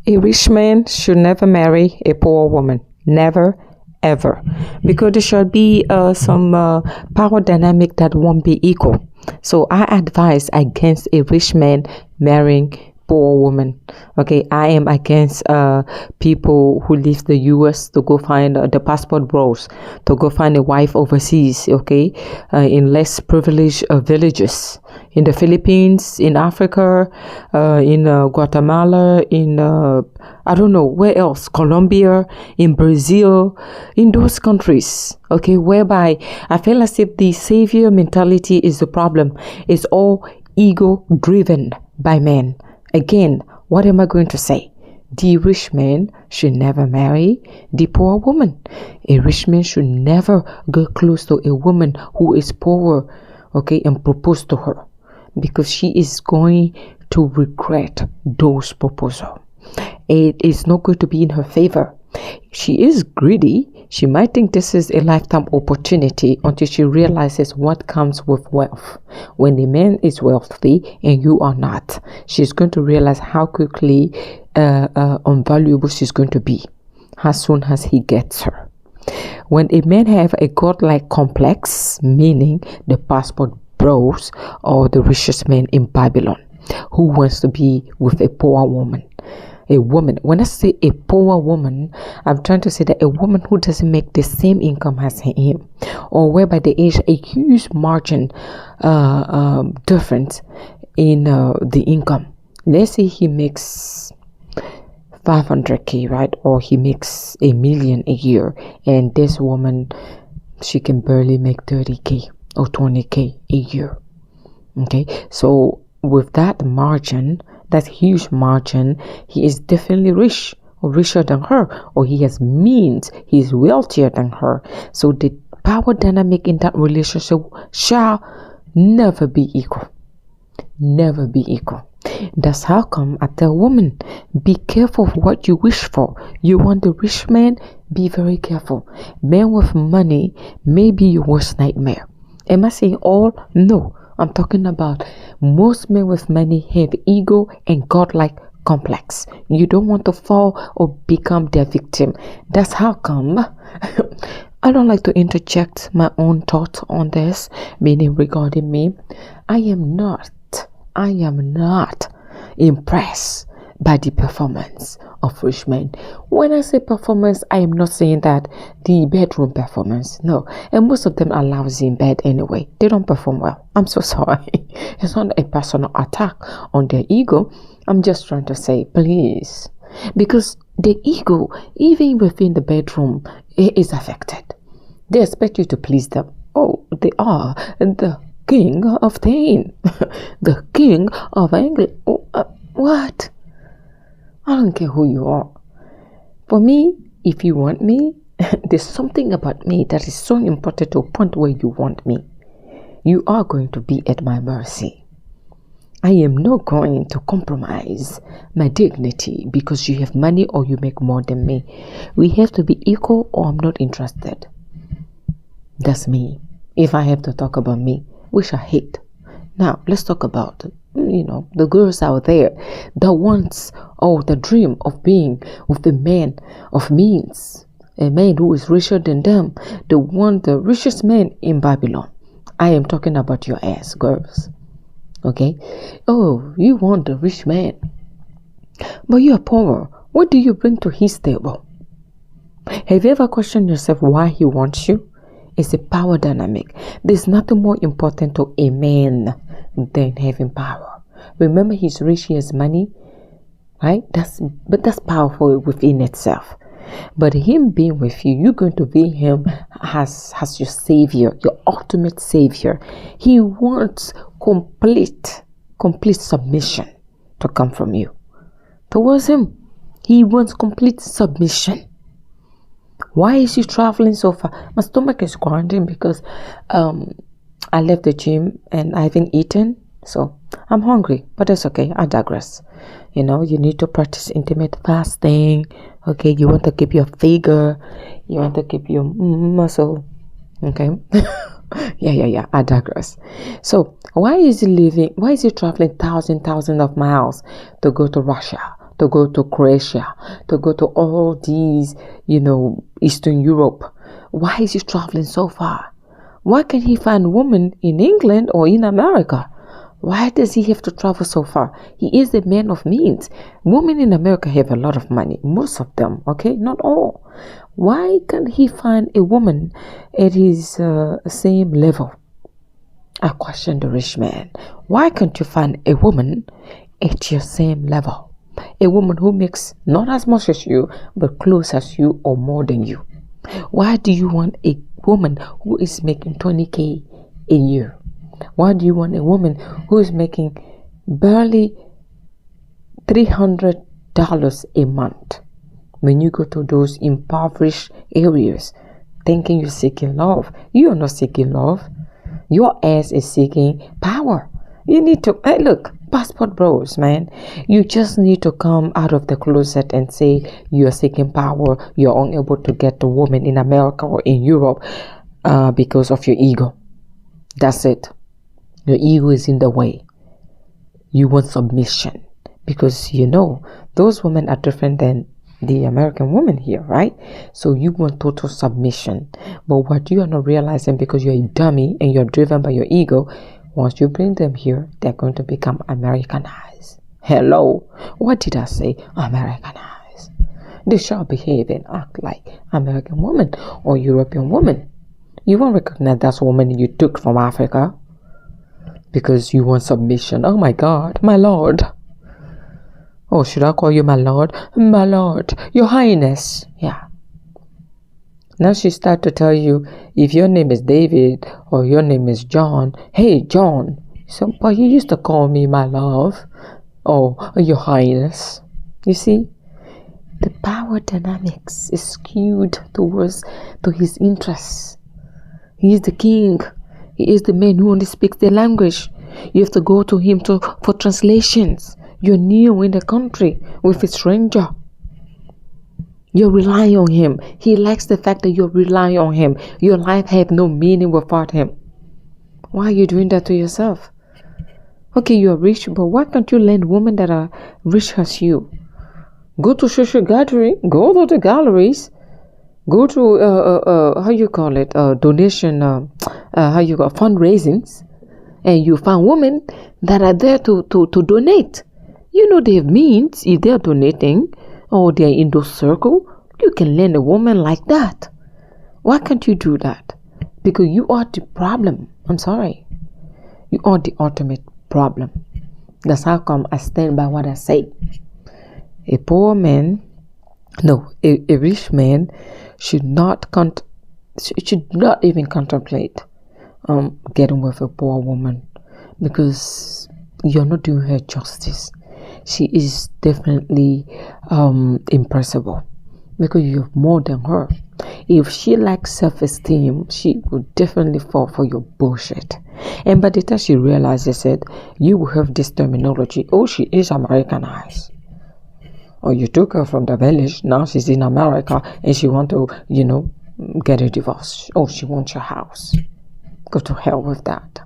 A rich man should never marry a poor woman. Never, ever. Because there should be some power dynamic that won't be equal. So I advise against a rich man marrying poor woman. Okay, I am against people who leave the US to go find the passport bros, to go find a wife overseas, okay, in less privileged villages, in the Philippines, in Africa, in Guatemala, in I don't know where else, Colombia, in Brazil, in those countries, okay, whereby I feel as if the savior mentality is the problem. It's all ego driven by men. Again, what am I going to say? The rich man should never marry the poor woman. A rich man should never go close to a woman who is poor, okay, and propose to her, because she is going to regret those proposals. It is not going to be in her favor. She is greedy. She might think this is a lifetime opportunity until she realizes what comes with wealth. When a man is wealthy and you are not, she's going to realize how quickly unvaluable she's going to be as soon as he gets her. When a man have a godlike complex, meaning the passport bros or the richest man in Babylon, who wants to be with a poor woman. A woman, when I say a poor woman, I'm trying to say that a woman who doesn't make the same income as him, or whereby there is a huge margin difference in the income. Let's say he makes 500k, right? Or he makes $1 million a year, and this woman, she can barely make 30k or 20k a year. Okay, so with that margin, that huge margin, he is definitely rich, or richer than her, or he has means, he is wealthier than her. So the power dynamic in that relationship shall never be equal. Never be equal. That's how come I tell women, be careful of what you wish for. You want a rich man? Be very careful. Men with money may be your worst nightmare. Am I saying all? No. I'm talking about most men with money have ego and godlike complex. You don't want to fall or become their victim. That's how come I don't like to interject my own thoughts on this, meaning regarding me. I am not impressed by the performance of rich men. When I say performance, I am not saying that the bedroom performance. No. And most of them are lousy in bed anyway. They don't perform well. I'm so sorry. It's not a personal attack on their ego. I'm just trying to say, please. Because the ego, even within the bedroom, is affected. They expect you to please them. Oh, they are the king of pain. The king of anger. Oh, what? I don't care who you are. For me, if you want me, there's something about me that is so important to a point where you want me. You are going to be at my mercy. I am not going to compromise my dignity because you have money or you make more than me. We have to be equal or I'm not interested. That's me. If I have to talk about me, which I hate. Now, let's talk about the girls out there that wants the dream of being with a man of means, a man who is richer than them. They want the richest man in Babylon. I am talking about your ass, girls. Okay? Oh, you want the rich man, but you are poor. What do you bring to his table? Have you ever questioned yourself why he wants you? It's a power dynamic. There's nothing more important to a man than having power. Remember, he's rich, he has money, right? That's powerful within itself. But him being with you, you're going to be him as your savior, your ultimate savior. He wants complete submission to come from you. Towards him, he wants complete submission. Why is he traveling so far? My stomach is grinding because I left the gym and I haven't eaten, so I'm hungry, but that's okay. I digress. You need to practice intermittent fasting. Okay, you want to keep your figure, you want to keep your muscle. Okay. Yeah, I digress. So why is he traveling thousands of miles to go to Russia, to go to Croatia, to go to all these, Eastern Europe. Why is he traveling so far? Why can't he find a woman in England or in America? Why does he have to travel so far? He is a man of means. Women in America have a lot of money. Most of them, okay? Not all. Why can't he find a woman at his same level? I question the rich man. Why can't you find a woman at your same level? A woman who makes not as much as you, but close as you or more than you. Why do you want a woman who is making 20K a year? Why do you want a woman who is making barely $300 a month? When you go to those impoverished areas, thinking you're seeking love, you are not seeking love. Your ass is seeking power. You need to, hey, look, passport bros, man. You just need to come out of the closet and say you're seeking power. You're unable to get a woman in America or in Europe because of your ego. That's it. Your ego is in the way. You want submission because those women are different than the American woman here, right? So you want total submission. But what you are not realizing, because you're a dummy and you're driven by your ego, once you bring them here, they're going to become Americanized. Hello, what did I say? Americanized. They shall behave and act like American woman or European woman. You won't recognize that woman you took from Africa because you want submission. Oh my God, my Lord. Oh, should I call you my Lord? My Lord, Your Highness. Yeah. Now she start to tell you, if your name is David or your name is John, hey, John. So, but you used to call me my love. Oh, Your Highness. You see, the power dynamics is skewed to his interests. He is the king. He is the man who only speaks the language. You have to go to him for translations. You're new in the country with a stranger. You're relying on him. He likes the fact that you're relying on him. Your life has no meaning without him. Why are you doing that to yourself? Okay, you're rich, but why can't you lend women that are rich as you? Go to social gathering. Go to the galleries. Go to donation. Fundraisings, and you find women that are there to donate. They have means. If they're donating or they're in those circle, you can lend a woman like that. Why can't you do that? Because you are the problem. I'm sorry. You are the ultimate problem. That's how come I stand by what I say. A rich man should not even contemplate getting with a poor woman, because you're not doing her justice. She is definitely impressible because you have more than her. If she lacks self-esteem, she would definitely fall for your bullshit. And by the time she realizes it, you will have this terminology, oh, she is Americanized. Or you took her from the village, now she's in America and she want to, get a divorce. Oh, she wants your house. Go to hell with that.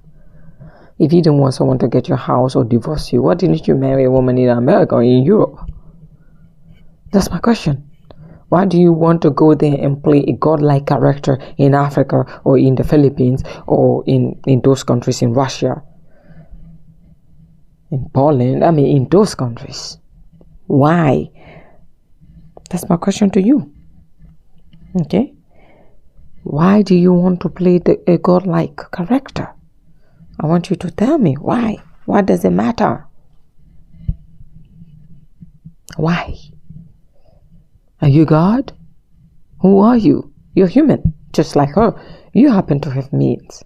If you don't want someone to get your house or divorce you, why didn't you marry a woman in America or in Europe? That's my question. Why do you want to go there and play a godlike character in Africa or in the Philippines or in those countries, in Russia, in Poland, in those countries? Why? That's my question to you. Okay? Why do you want to play a godlike character? I want you to tell me why. Why does it matter? Why? Are you God? Who are you? You're human, just like her. You happen to have means.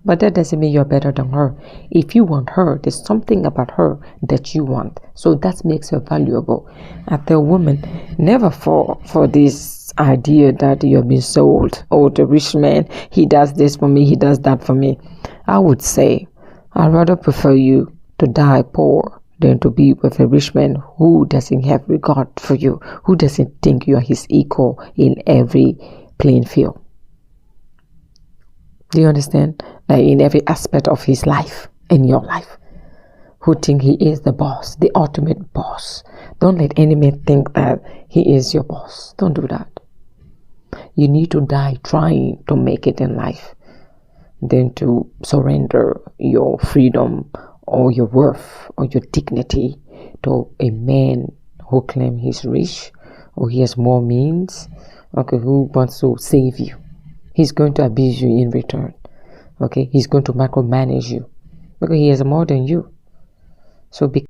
But that doesn't mean you're better than her. If you want her, there's something about her that you want. So that makes her valuable. I tell women, never fall for this idea that you're being sold. Oh, the rich man, he does this for me, he does that for me. I would say, I'd rather prefer you to die poor than to be with a rich man who doesn't have regard for you, who doesn't think you are his equal in every playing field. Do you understand? Like in every aspect of his life, in your life. who think he is the boss, the ultimate boss. Don't let any man think that he is your boss. Don't do that. You need to die trying to make it in life than to surrender your freedom or your worth or your dignity to a man who claims he's rich or he has more means, okay, who wants to save you. He's going to abuse you in return. Okay, he's going to micromanage you because he has more than you. So be